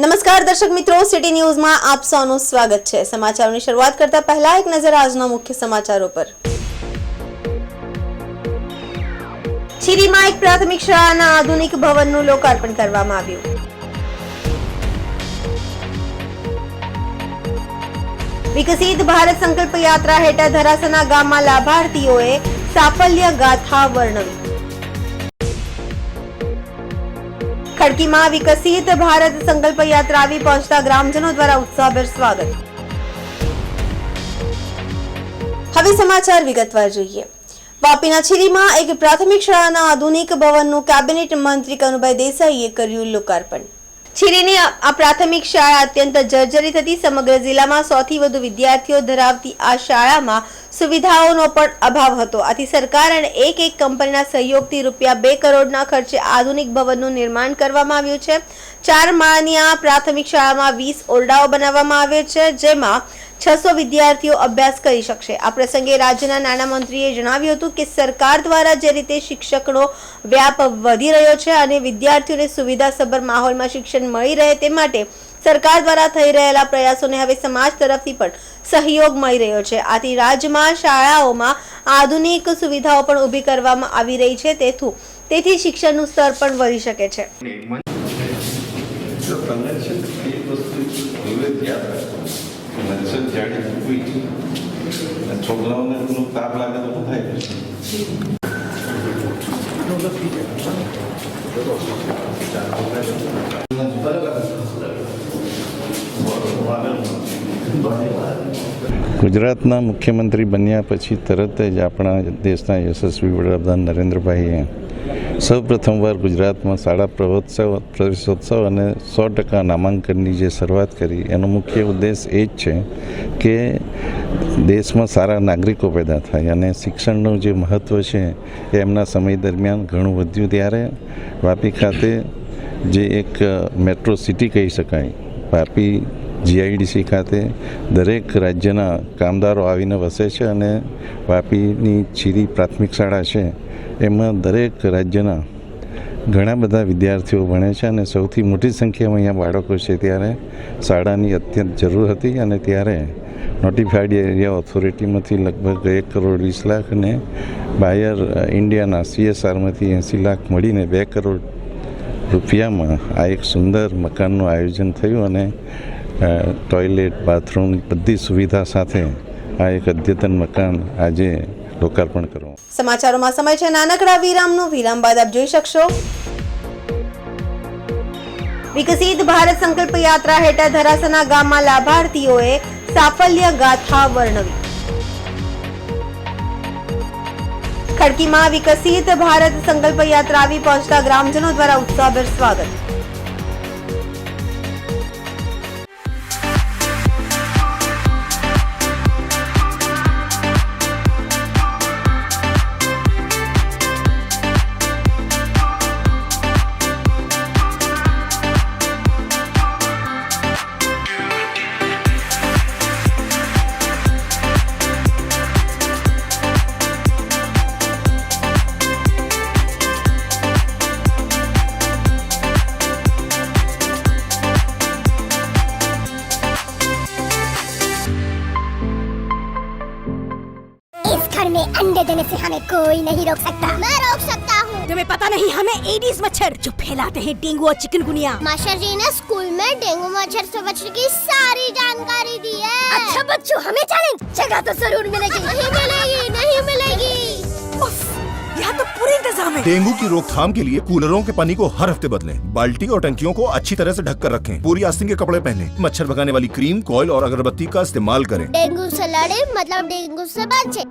નમસ્કાર દર્શક મિત્રો, સિટી ન્યૂઝમાં આપ સૌનું સ્વાગત છે। સમાચારોની શરૂઆત કરતા પહેલા એક નજર આજના મુખ્ય સમાચારો પર। છીરીમાં એક પ્રાથમિક શાળાના આધુનિક ભવનનું લોકાર્પણ કરવામાં આવ્યું। વિકસિત ભારત સંકલ્પ યાત્રા હેઠળ ધરાસના ગામમાં લાભાર્થીઓએ સાફલ્ય ગાથા વર્ણવી। खड़की में विकसित भारत संकल्प यात्रा આવી પહોંચતા ગ્રામજનો દ્વારા ઉત્સાહભેર સ્વાગત। હવે સમાચાર વિગતવાર જોઈએ। વાપીના છીરીમાં એક પ્રાથમિક શાળાના આધુનિક ભવનનું કેબિનેટ મંત્રી કનુભાઈ દેસાઈએ કર્યું લોકાર્પણ। છીરીની આ પ્રાથમિક શાળા અત્યંત જર્જરિત હતી। સમગ્ર જિલ્લામાં સૌથી વધુ વિદ્યાર્થીઓ ધરાવતી આ શાળામાં સુવિધાઓનો પણ અભાવ હતો। આથી સરકાર અને એક કંપનીના સહયોગથી રૂપિયા 2 કરોડના ખર્ચે આધુનિક ભવનનું નિર્માણ કરવામાં આવ્યું છે। 4 માળની આ પ્રાથમિક શાળામાં 20 ઓરડાઓ બનાવવામાં આવે છે, જેમાં 600 વિદ્યાર્થીઓ અભ્યાસ કરી શકશે। આ પ્રસંગે રાજ્યના નાણાં મંત્રીએ જણાવ્યું હતું કે સરકાર દ્વારા જે રીતે શિક્ષકનો વ્યાપ વધી રહ્યો છે અને વિદ્યાર્થીઓને સુવિધાસભર માહોલમાં શિક્ષણ મળી રહે તે માટે સરકાર દ્વારા થઈ રહેલા પ્રયાસોને હવે સમાજ તરફથી પણ સહયોગ મળી રહ્યો છે। આથી રાજ્યમાં શાળાઓમાં આધુનિક સુવિધાઓ પણ ઊભી કરવામાં આવી રહી છે, તેથી શિક્ષણનું સ્તર પણ વધી શકે છે। છોકરાઓને તાપ લાગે તો થાય। ગુજરાતના મુખ્યમંત્રી બન્યા પછી તરત જ આપણા દેશના યશસ્વી વડાપ્રધાન નરેન્દ્રભાઈએ સૌ પ્રથમવાર ગુજરાતમાં શાળા પ્રવેશોત્સવ અને 100% નામાંકનની જે શરૂઆત કરી, એનો મુખ્ય ઉદ્દેશ એ જ છે કે દેશમાં સારા નાગરિકો પેદા થાય અને શિક્ષણનું જે મહત્ત્વ છે એ એમના સમય દરમિયાન ઘણું વધ્યું। ત્યારે વાપી ખાતે જે એક મેટ્રો સિટી કહી શકાય, વાપી જીઆઈડીસી ખાતે દરેક રાજ્યના કામદારો આવીને વસે છે અને વાપીની છીરી પ્રાથમિક શાળા છે એમાં દરેક રાજ્યના ઘણા બધા વિદ્યાર્થીઓ ભણે છે અને સૌથી મોટી સંખ્યામાં અહીંયા બાળકો છે। ત્યારે શાળાની અત્યંત જરૂર હતી અને ત્યારે નોટિફાઈડ એરિયા ઓથોરિટીમાંથી લગભગ 1 કરોડ 20 લાખ અને બાયર ઇન્ડિયાના CSRમાંથી 80 લાખ મળીને 2 કરોડ રૂપિયામાં આ એક સુંદર મકાનનું આયોજન થયું અને ટોયલેટ, બાથરૂમ બધી સુવિધા સાથે આ એક અદ્યતન મકાન આજે લોકાર્પણ કરવું। સમાચારોમાં સમય છે નાનકડા વિરામનો। વિરામ બાદ આપ જોઈ શકશો વિકસિત ભારત સંકલ્પ યાત્રા હેઠળ ધરાસના ગામમાં લાભાર્થીઓએ સાફલ્ય ગાથા વર્ણવી। ખડકીમાં વિકસિત ભારત સંકલ્પ યાત્રા આવી પહોંચતા ગ્રામજનો દ્વારા ઉત્સાહભેર સ્વાગત। में अंडे देने से हमें कोई नहीं रोक सकता। मैं रोक सकता हूँ। तुम्हें पता नहीं हमें एडीज मच्छर जो फैलाते हैं डेंगू और चिकनगुनिया। मास्टर जी ने स्कूल में डेंगू मच्छर से बचने की सारी जानकारी दी है। अच्छा बच्चों, हमें चैलेंज जगह तो जरूर मिलेगी। नहीं मिलेगी, नहीं मिलेगी। यहाँ तो पूरे इंतजाम है। डेंगू की रोकथाम के लिए कूलरों के पानी को हर हफ्ते बदलें। बाल्टी और टंकियों को अच्छी तरह से ढककर रखें। पूरी आस्तीन के कपड़े पहनें। मच्छर भगाने वाली क्रीम, कॉइल और अगरबत्ती का इस्तेमाल करें। डेंगू से लड़े मतलब डेंगू से बचे।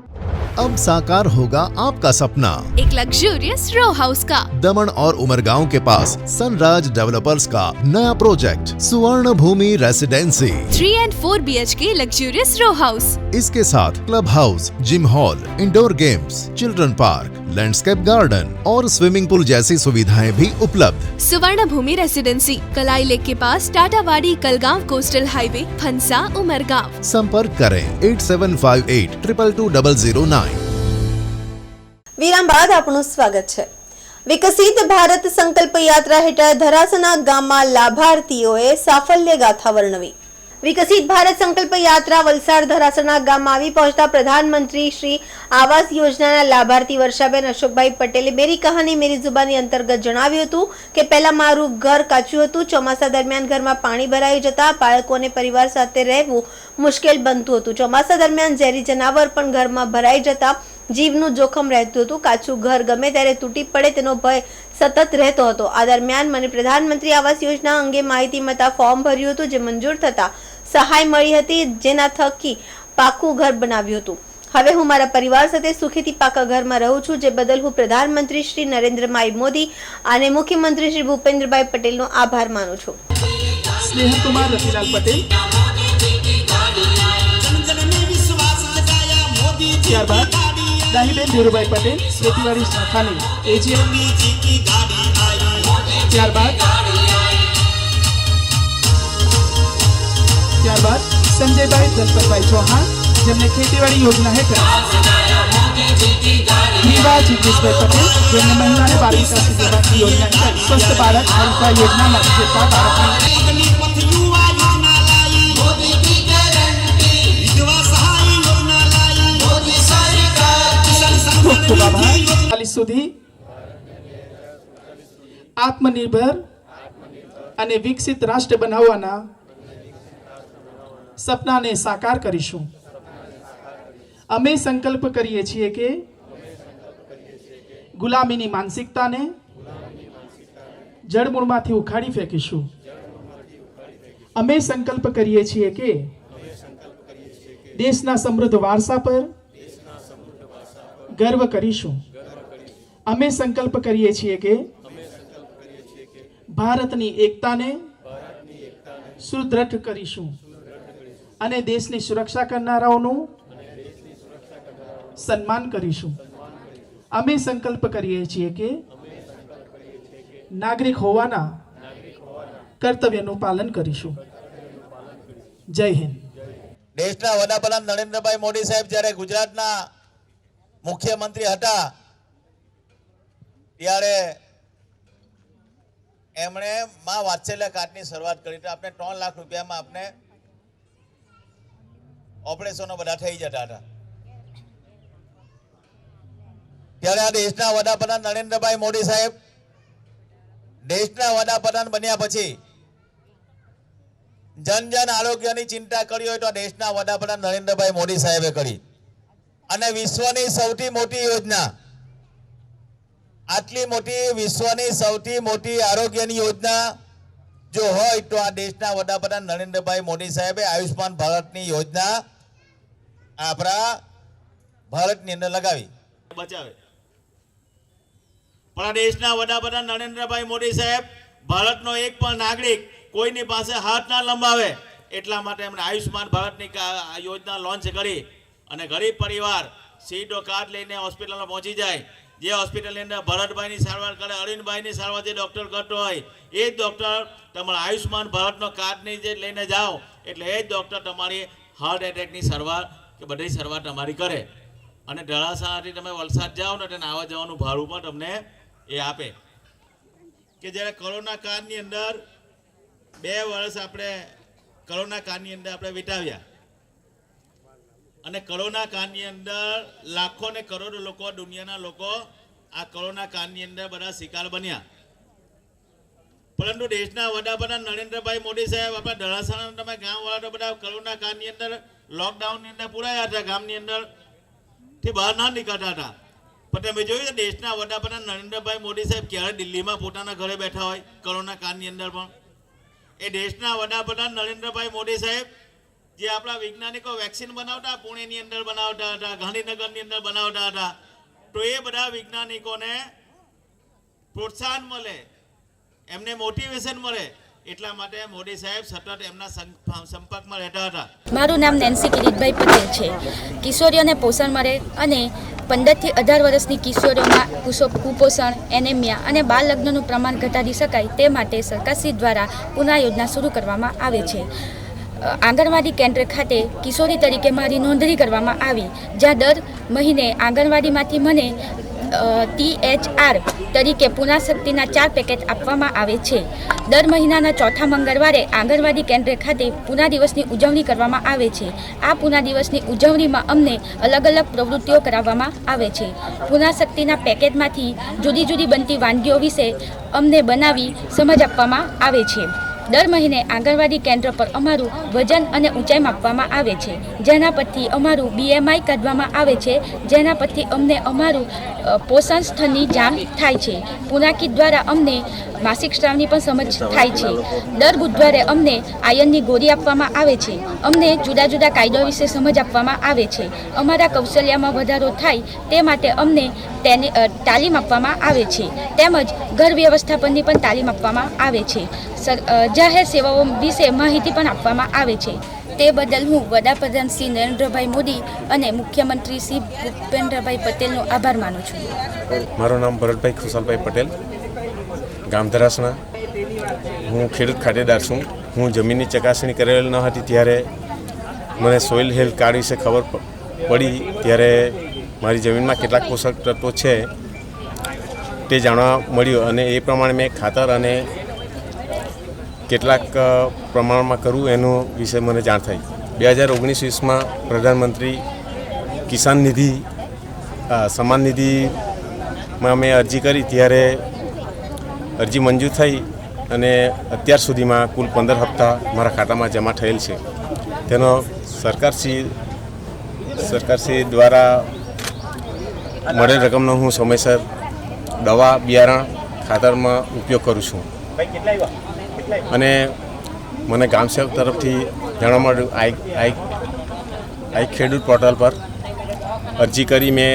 अब साकार होगा आपका सपना, एक लग्जूरियस रो हाउस का। दमन और उमरगांव के पास सनराज डेवलपर्स का नया project Suvarna Bhoomi residency 3 and 4 BHK luxurious row house. इसके साथ club house, gym hall, indoor games, children park, landscape garden और स्विमिंग पूल जैसी सुविधाएं भी उपलब्ध। सुवर्ण भूमि रेसिडेंसी कलाई लेक के पास टाटावाड़ी कलगांव कोस्टल हाईवे, फंसा उमरगांव। संपर्क करें 8758 222 009। વિરામ બાદ આપનું સ્વાગત છે। વિકસિત ભારત સંકલ્પ યાત્રા હેઠળ ધરાસણા ગામમાં લાભાર્થીઓએ સાફલ્ય ગાથા વર્ણવી. વિકસિત ભારત સંકલ્પ યાત્રા વલસાડ ધરાસણા ગામમાં આવી પહોંચતા પ્રધાનમંત્રી શ્રી આવાસ યોજનાના લાભાર્થી વર્ષાબેન અશોકભાઈ પટેલે મેરી કહાની મેરી જુબાની અંતર્ગત જણાવ્યું હતું કે પહેલા મારું ઘર કાચું હતું. ચોમાસા દરમિયાન ઘરમાં પાણી ભરાઈ જતા બાળકોને પરિવાર સાથે રહેવું મુશ્કેલ બનતું હતું. ચોમાસા દરમિયાન ઝેરી જનાવર પણ ઘરમાં ભરાઈ જતા જીવનું જોખમ રહેતું હતું. કાચું ઘર ગમે ત્યારે તૂટી પડે તેનો ભય સતત રહેતો હતો. આ દરમિયાન મને પ્રધાનમંત્રી આવાસ યોજના અંગે માહિતી મળતા ફોર્મ ભર્યું હતું, જે મંજૂર થતા સહાય મળી હતી, જેના થકી પાકું ઘર બનાવ્યું હતું. હવે હું મારા પરિવાર સાથે સુખીથી પાકા ઘરમાં રહું છું, જે બદલ હું પ્રધાનમંત્રી શ્રી નરેન્દ્રભાઈ મોદી અને મુખ્યમંત્રી શ્રી ભૂપેન્દ્રભાઈ પટેલનો આભાર માનું છું. સ્નેહકુમાર રતિલાલ પટેલ, ત્યારબાદ દાહીબેન ધીરુભાઈ પટેલ, ખેતીવાડી શાખાની એજીએમ, ત્યારબાદ સંજયભાઈ દલપતભાઈ ચૌહાણ, જેમને ખેતીવાડી યોજના હેઠળ રીવા જગદીશભાઈ પટેલ, જેમને મહિલા અને બાળ વિકાસ વિભાગની યોજના હેઠળ સ્વસ્થ ભારત હરિતા યોજનામાં જેટલા બાળકને ખૂબ આભાર. સુધી આત્મનિર્ભર અને વિકસિત રાષ્ટ્ર બનાવવાના સપનાને સાકાર કરીશું. અમે સંકલ્પ કરીએ છીએ કે ગુલામીની માનસિકતાને જડમૂળમાંથી ઉખાડી ફેંકીશું. અમે સંકલ્પ કરીએ છીએ કે દેશના સમૃદ્ધ વારસા પર ગર્વ કરીશું. અમે સંકલ્પ કરીએ છીએ કે ભારતની એકતાને સુદૃઢ કરીશું અને દેશની સુરક્ષા કરનારાઓનું સન્માન કરીશું. અમે સંકલ્પ કરીએ છીએ કે નાગરિક હોવાના કર્તવ્યનું પાલન કરીશું. જય હિન્દ. દેશના વડાપ્રધાન નરેન્દ્રભાઈ મોદી સાહેબ જ્યારે ગુજરાતના મુખ્યમંત્રી હતા ત્યારે એમણે મા વાત્સલ્ય કાર્ડની શરૂઆત કરી હતી. આપણે 3 લાખ રૂપિયામાં આપણે ઓપરેશનો બધા થઈ જતા હતા. ત્યારે આ દેશના વડાપ્રધાન નરેન્દ્રભાઈ મોદી સાહેબ દેશના વડાપ્રધાન બન્યા પછી જન આરોગ્યની ચિંતા કરી હોય તો દેશના વડાપ્રધાન નરેન્દ્રભાઈ મોદી સાહેબે કરી. અને વિશ્વની સૌથી મોટી યોજના, આટલી મોટી વિશ્વની સૌથી મોટી આરોગ્યની યોજના જો હોય તો આ દેશના વડાપ્રધાન નરેન્દ્રભાઈ મોદી સાહેબે આયુષ્માન ભારતની યોજના આપણા ભારતની અંદર લગાવી બચાવે. પણ આ દેશના વડાપ્રધાન નરેન્દ્રભાઈ મોદી સાહેબ ભારતનો એક પણ નાગરિક કોઈની પાસે હાથ ના લંબાવે એટલા માટે એમણે આયુષ્માન ભારતની યોજના લોન્ચ કરી અને ગરીબ પરિવાર સીધો કાર્ડ લઈને હોસ્પિટલમાં પહોંચી જાય. જે હોસ્પિટલની અંદર ભરતભાઈની સારવાર કરે, અરવિંદભાઈની સારવાર જે ડૉક્ટર કરતો હોય એ જ ડૉક્ટર તમારા આયુષ્માન ભારતનો કાર્ડની જે લઈને જાઓ એટલે એ જ ડૉક્ટર તમારી હાર્ટ એટેકની સારવાર કે બધી સારવાર તમારી કરે. અને ધરાસણાથી તમે વલસાડ જાઓ ને તેને આવવા જવાનું ભાડું પણ તમને એ આપે. કે જ્યારે કોરોના કાળની અંદર 2 વર્ષ આપણે કોરોના કાળની અંદર આપણે વિતાવ્યા અને કોરોના કાળની અંદર લાખો ને કરોડો લોકો, દુનિયાના લોકો આ કોરોના કાળની અંદર બધા શિકાર બન્યા. પરંતુ દેશના વડાપ્રધાન નરેન્દ્રભાઈ મોદી સાહેબ આપણા ધરાસણા તમે ગામવાળા તો બધા કોરોના કાળની અંદર લોકડાઉનની અંદર પુરાયા હતા, ગામની અંદર થી બહાર ના નીકળતા હતા. પણ તમે જોયું દેશના વડાપ્રધાન નરેન્દ્રભાઈ મોદી સાહેબ ક્યારે દિલ્હીમાં પોતાના ઘરે બેઠા હોય કોરોના કાળની અંદર પણ. એ દેશના વડાપ્રધાન નરેન્દ્રભાઈ મોદી સાહેબ જે આપણા વૈજ્ઞાનિકો વેક્સિન બનાવતા, પુણેની અંદર બનાવતા હતા, ગાંધીનગરની અંદર બનાવતા હતા, તો એ બધા વૈજ્ઞાનિકોને પ્રોત્સાહન મળે, એમને મોટિવેશન મળે એટલા માટે મોદી સાહેબ સતત એમના સંપર્કમાં રહેતા હતા. મારું નામ નેન્સી કિરીટભાઈ પટેલ છે. કિશોરીઓને પોષણ મળે અને 15 થી 18 વર્ષની કિશોરીઓમાં કુપોષણ, એનેમિયા અને બાળ લગ્નનું પ્રમાણ ઘટાડી શકાય તે માટે સરકારશ્રી દ્વારા પુનઃ યોજના શરૂ કરવામાં આવે છે. આંગણવાડી કેન્દ્ર ખાતે કિશોરી તરીકે મારી નોંધણી કરવામાં આવી, જ્યાં દર મહિને આંગણવાડીમાંથી મને THR તરીકે પુનાશક્તિના 4 પેકેટ આપવામાં આવે છે. દર મહિનાના ચોથા મંગળવારે આંગણવાડી કેન્દ્ર ખાતે પૂના દિવસની ઉજવણી કરવામાં આવે છે. આ પૂના દિવસની ઉજવણીમાં અમને અલગ અલગ પ્રવૃત્તિઓ કરાવવામાં આવે છે. પુનાશક્તિના પેકેટમાંથી જુદી જુદી બનતી વાનગીઓ વિશે અમને બનાવી સમજ આપવામાં આવે છે. દર મહિને આંગણવાડી કેન્દ્ર પર અમારું વજન અને ઊંચાઈ માપવામાં આવે છે, જેના પરથી અમારું BMI કાઢવામાં આવે છે, જેના પરથી અમને અમારું પોષણ સ્તરની જાણ થાય છે. પૂના કિટ દ્વારા અમને માસિક સ્રાવની પણ સમજ થાય છે. દર બુધવારે અમને આયર્નની ગોળી આપવામાં આવે છે. અમને જુદા જુદા કાયદો વિશે સમજ આપવામાં આવે છે. અમારા કૌશલ્યમાં વધારો થાય તે માટે અમને તાલીમ આપવામાં આવે છે, તેમજ ઘર વ્યવસ્થાપનની પણ તાલીમ આપવામાં આવે છે. જાહેર સેવાઓ વિશે માહિતી પણ આપવામાં આવે છે. તે બદલ હું વડાપ્રધાન શ્રી નરેન્દ્રભાઈ મોદી અને મુખ્યમંત્રી શ્રી ભૂપેન્દ્રભાઈ પટેલનો આભાર માનું છું. મારું નામ ભરતભાઈ ખુશાલભાઈ પટેલ, ગામ ધરાસણા. હું ખેડૂત ખાતેદાર છું. હું જમીનની ચકાસણી કરેલ ન હતી ત્યારે મને સોઇલ હેલ્થ કાર્ડ વિશે ખબર પડી ત્યારે મારી જમીનમાં કેટલાક પોષક તત્વો છે તે જાણવા મળ્યું અને એ પ્રમાણે મેં ખાતર અને કેટલાક પ્રમાણમાં કરવું એનું વિશે મને જાણ થઈ. 2019-20માં પ્રધાનમંત્રી કિસાન નિધિ સન્માન નિધિમાં મેં અરજી કરી ત્યારે અરજી મંજૂર થઈ અને અત્યાર સુધીમાં કુલ 15 હપ્તા મારા ખાતામાં જમા થયેલ છે. તેનો સરકારશ્રી દ્વારા મળેલ રકમનો હું સમયસર દવા, બિયારણ, ખાતરમાં ઉપયોગ કરું છું. અને મને ગામસેવક તરફથી જાણવા મળ્યું આઈ ખેડૂત પોર્ટલ પર અરજી કરી મેં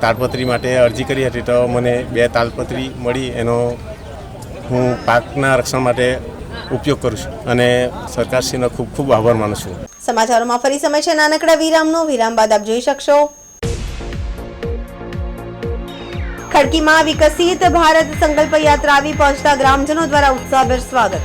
તાલપત્રી માટે અરજી કરી હતી તો મને 2 તાલપત્રી મળી. એનો હું પાકના રક્ષણ માટે ઉપયોગ કરું છું અને સરકારશ્રીનો ખૂબ ખૂબ આભાર માનું છું. સમાચારોમાં ફરી સમય છે નાનકડા વિરામનો. વિરામ બાદ આપ જોઈ શકશો खड़की विकसित भारत संकल्प यात्रा આવી પહોંચતા ગ્રામજનો દ્વારા ઉત્સાહભેર સ્વાગત.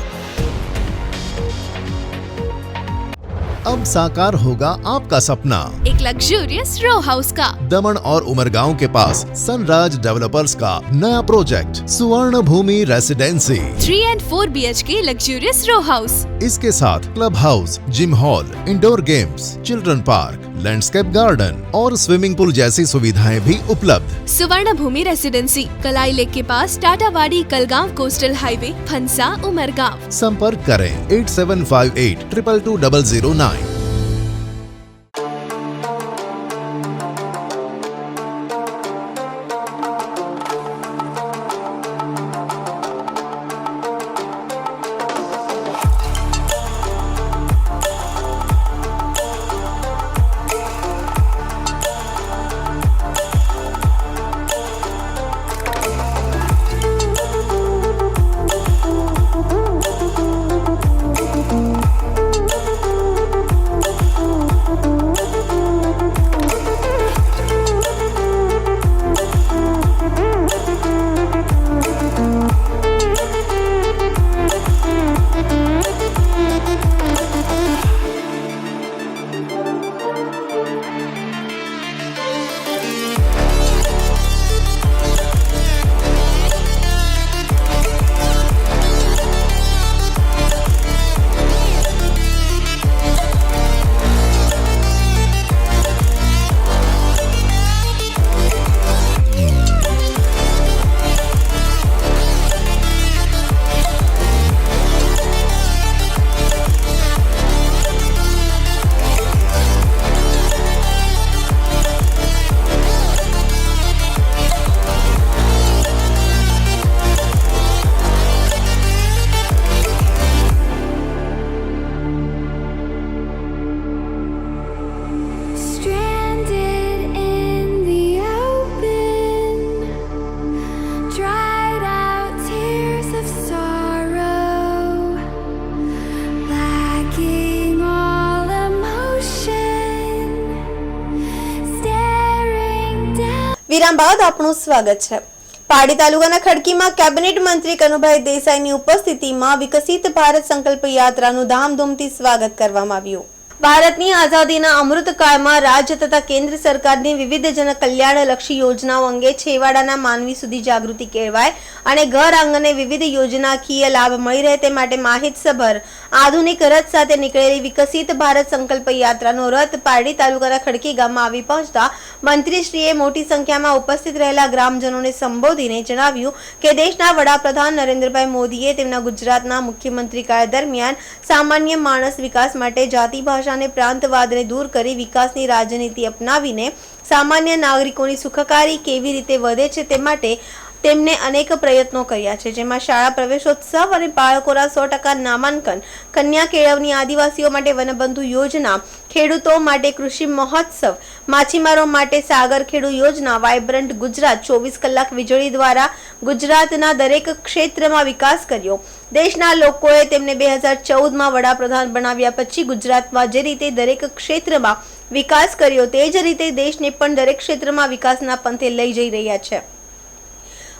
अब साकार होगा आपका सपना. एक लग्जूरियस रो हाउस का. दमन और उमरगांव के पास सनराज डेवलपर्स का नया project Suvarna Bhoomi residency 3 and 4 BHK luxurious row house. इसके साथ club house, gym hall, indoor games, children park, landscape garden और स्विमिंग पूल जैसी सुविधाएं भी उपलब्ध. सुवर्ण भूमि रेसिडेंसी कलाई लेक के पास टाटावाड़ी कलगांव कोस्टल हाईवे फंसा उमरगांव. संपर्क करें 8758222009. વિરામ બાદ આપનું સ્વાગત છે. પારડી તાલુકાના ખડકીમાં કેબિનેટ મંત્રી કનુભાઈ દેસાઈની ઉપસ્થિતિમાં વિકસિત ભારત સંકલ્પ યાત્રાનું ધામધૂમથી સ્વાગત કરવામાં આવ્યું. ભારતની આઝાદીના અમૃતકાળમાં રાજ્ય તથા કેન્દ્ર સરકારની વિવિધ જનકલ્યાણલક્ષી યોજનાઓ અંગે છેવાડાના માનવી સુધી જાગૃતિ કેળવાય અને ઘર આંગણે વિવિધ યોજનાકીય લાભ મળી રહે તે માટે માહિતસભર આધુનિક રથ સાથે નીકળેલી વિકસિત ભારત સંકલ્પ યાત્રાનો રથ પારડી તાલુકાના ખડકી ગામમાં આવી પહોંચતા મંત્રીશ્રીએ મોટી સંખ્યામાં ઉપસ્થિત રહેલા ગ્રામજનોને સંબોધીને જણાવ્યું કે દેશના વડાપ્રધાન નરેન્દ્રભાઈ મોદીએ તેમના ગુજરાતના મુખ્યમંત્રી કાળ દરમિયાન સામાન્ય માણસ વિકાસ માટે જાતિ ભાષા અને પ્રાંતવાદને દૂર કરી વિકાસની રાજનીતિ અપનાવીને સામાન્ય નાગરિકોની સુખાકારી કેવી રીતે વધે છે તે માટે તેમને અનેક પ્રયત્નો કર્યા છે, જેમાં શાળા પ્રવેશોત્સવ અને બાળકોના 100% નામાંકન, કન્યા કેળવણી, આદિવાસીઓ માટે વનબંધુ યોજના, ખેડૂતો માટે કૃષિ મહોત્સવ, માછીમારો માટે સાગર ખેડૂ યોજના, વાઇબ્રન્ટ ગુજરાત, 24 કલાક વીજળી દ્વારા ગુજરાતના દરેક ક્ષેત્રમાં વિકાસ કર્યો. દેશના લોકોએ તેમને 2014માં વડાપ્રધાન બનાવ્યા પછી ગુજરાતમાં જે રીતે દરેક ક્ષેત્રમાં વિકાસ કર્યો તે જ રીતે દેશને પણ દરેક ક્ષેત્રમાં વિકાસના પંથે લઈ જઈ રહ્યા છે.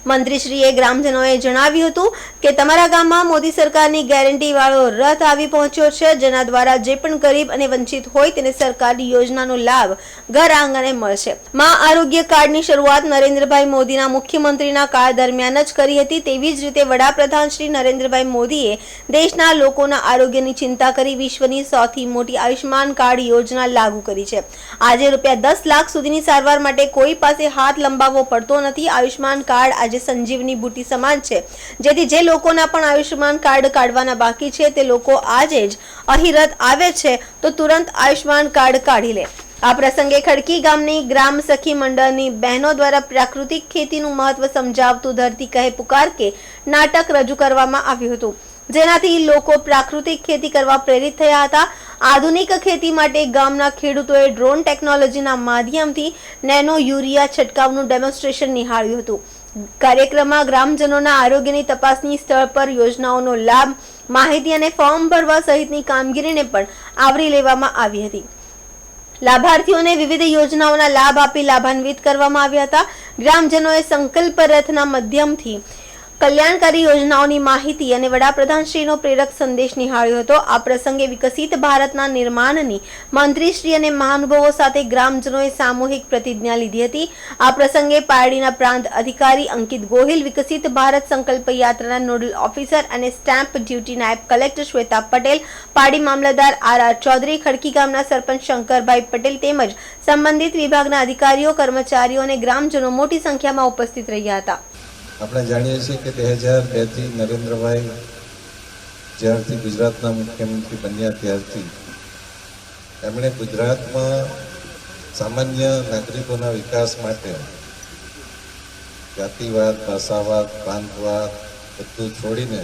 મંત્રીશ્રીએ ગ્રામજનોએ જણાવ્યું હતું કે તમારા ગામમાં મોદી સરકારની ગેરંટી વાળો રથ આવી પહોંચ્યો છે, જેના દ્વારા જે પણ ગરીબ અને વંચિત હોય તેને સરકારની યોજનાનો લાભ ઘર આંગણે મળશે. માં આરોગ્ય કાર્ડની શરૂઆત નરેન્દ્રભાઈ મોદીના મુખ્યમંત્રીના કાળ દરમિયાન જ કરી હતી. તેવી જ રીતે વડાપ્રધાન શ્રી નરેન્દ્રભાઈ મોદીએ દેશના લોકોના આરોગ્યની ચિંતા કરી વિશ્વની સૌથી મોટી આયુષ્માન કાર્ડ યોજના લાગુ કરી છે. આજે ₹10 લાખ સુધીની સારવાર માટે કોઈ પાસે હાથ લંબાવવો પડતો નથી. આયુષ્માન કાર્ડ આજે સંજીવની બુટી સમાન છે, જેથી જે લોકોના પણ આયુષ્માન કાર્ડ કાઢવાના બાકી છે તે લોકો આજે જ અહીં રથ આવે છે તો તુરંત આયુષ્માન કાર્ડ કાઢી લે. આ પ્રસંગે ખડકી ગામની ગ્રામ સખી મંડળની બહેનો દ્વારા પ્રાકૃતિક ખેતીનું મહત્વ સમજાવતું ધરતી કહે પુકાર કે નાટક રજૂ કરવામાં આવ્યું હતું, જેનાથી લોકો પ્રાકૃતિક ખેતી કરવા પ્રેરિત થયા હતા. આધુનિક ખેતી માટે ગામના ખેડૂતોએ ડ્રોન ટેકનોલોજીના માધ્યમથી નેનો યુરિયા છંટકાવનું ડેમોન્સ્ટ્રેશન નિહાળ્યું હતું. કાર્યક્રમમાં ગ્રામજનોના આરોગ્યની તપાસની સ્થળ પર યોજનાઓનો લાભ, માહિતી અને ફોર્મ ભરવા સહિતની કામગીરીને પણ આવરી લેવામાં આવી હતી. લાભાર્થીઓને વિવિધ યોજનાઓના લાભ આપી લાભાન્વિત કરવામાં આવ્યા હતા. ગ્રામજનોએ સંકલ્પ રથના માધ્યમથી કલ્યાણકારી યોજનાઓની માહિતી અને વડાપ્રધાનશ્રીનો પ્રેરક સંદેશ નિહાળ્યો હતો. આ પ્રસંગે વિકસિત ભારતના નિર્માણની મંત્રીશ્રી અને મહાનુભાવો સાથે ગ્રામજનોએ સામૂહિક પ્રતિજ્ઞા લીધી હતી. આ પ્રસંગે પારડીના પ્રાંત અધિકારી અંકિત ગોહિલ, વિકસિત ભારત સંકલ્પ યાત્રાના નોડલ ઓફિસર અને સ્ટેમ્પ ડ્યુટી નાયબ કલેક્ટર શ્વેતા પટેલ, પારડી મામલતદાર R.R. ચૌધરી, ખડકી ગામના સરપંચ શંકરભાઈ પટેલ તેમજ સંબંધિત વિભાગના અધિકારીઓ, કર્મચારીઓ અને ગ્રામજનો મોટી સંખ્યામાં ઉપસ્થિત રહ્યા હતા. આપણે જાણીએ છીએ કે 2002થી નરેન્દ્રભાઈ જ્યારથી ગુજરાતના મુખ્યમંત્રી બન્યા ત્યારથી એમણે ગુજરાતમાં સામાન્ય નાગરિકોના વિકાસ માટે જાતિવાદ, ભાષાવાદ, પ્રાંતવાદ બધું છોડીને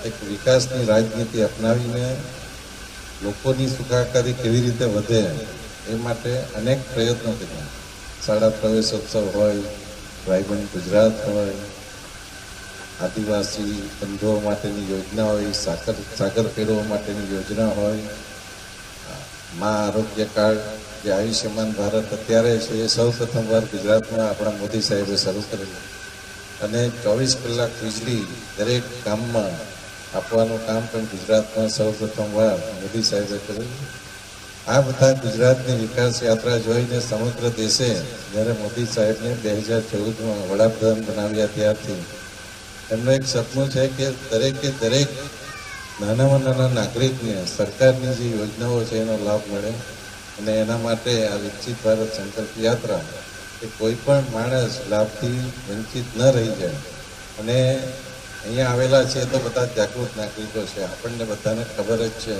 એક વિકાસની રાજનીતિ અપનાવીને લોકોની સુખાકારી કેવી રીતે વધે એ માટે અનેક પ્રયત્નો કર્યા. શાળા પ્રવેશોત્સવ હોય, વાઇબ્રન્ટ ગુજરાત હોય, આદિવાસી બંધુઓ માટેની યોજના હોય, સાગર ખેડૂતો માટેની યોજના હોય, માં આરોગ્ય કાર્ડ જે આયુષ્યમાન ભારત અત્યારે છે એ સૌ પ્રથમવાર ગુજરાતમાં આપણા મોદી સાહેબે શરૂ કરેલું અને 24 કલાક વીજળી દરેક ગામમાં આપવાનું કામ પણ ગુજરાતમાં સૌ પ્રથમવાર મોદી સાહેબે કરેલું. આ બધા ગુજરાતની વિકાસ યાત્રા જોઈને સમગ્ર દેશે જ્યારે મોદી સાહેબને 2014માં વડાપ્રધાન બનાવ્યા ત્યારથી એમનું એક સપનું છે કે દરેકે દરેક નાનામાં નાના નાગરિકને સરકારની જે યોજનાઓ છે એનો લાભ મળે અને એના માટે આ વિકસિત ભારત સંકલ્પ યાત્રા કે કોઈ પણ માણસ લાભથી વંચિત ન રહી જાય. અને અહીંયા આવેલા છે તો બધા જાગૃત નાગરિકો છે. આપણને બધાને ખબર જ છે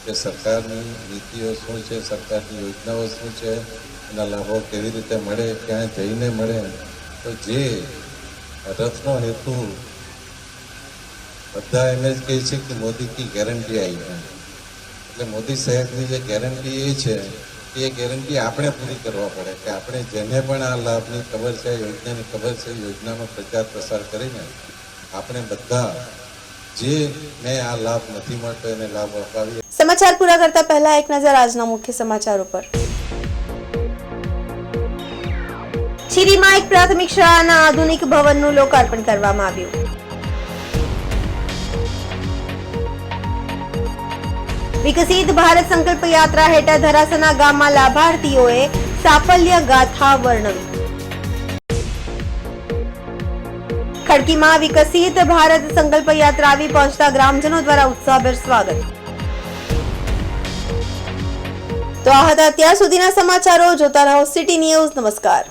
કે સરકારની નીતિઓ શું છે, સરકારની યોજનાઓ શું છે, એના લાભો કેવી રીતે મળે, ક્યાં જઈને મળે. તો જે રથનો હેતુ બધા એમ જ કહે છે કે મોદી કી ગેરંટી આવી છે. એટલે મોદી સાહેબની જે ગેરંટી એ છે કે એ ગેરંટી આપણે પૂરી કરવા પડે કે આપણે જેને પણ આ લાભની ખબર છે, યોજનાની ખબર છે, યોજનાનો પ્રચાર પ્રસાર કરીને આપણે બધા જે મેં આ લાભ નથી મળતો એને લાભ અપાવીએ. સમાચાર પૂરા કરતા પહેલા એક નજર આજના મુખ્ય સમાચારો પર. છીરીમાં એક પ્રાથમિક શાળાના આધુનિક ભવનનું લોકાર્પણ કરવામાં આવ્યું. વિકસિત ભારત સંકલ્પ યાત્રા હેઠળ ધરાસના ગામમાં લાભાર્થીઓએ સાફલ્ય ગાથા વર્ણવી. ખડકીમાં વિકસિત ભારત સંકલ્પ યાત્રા આવી પહોંચતા ગ્રામજનો દ્વારા ઉત્સાહભેર સ્વાગત. તો આ હતા અત્યાર સુધીના સમાચારો. જોતા રહો સિટી ન્યૂઝ. નમસ્કાર.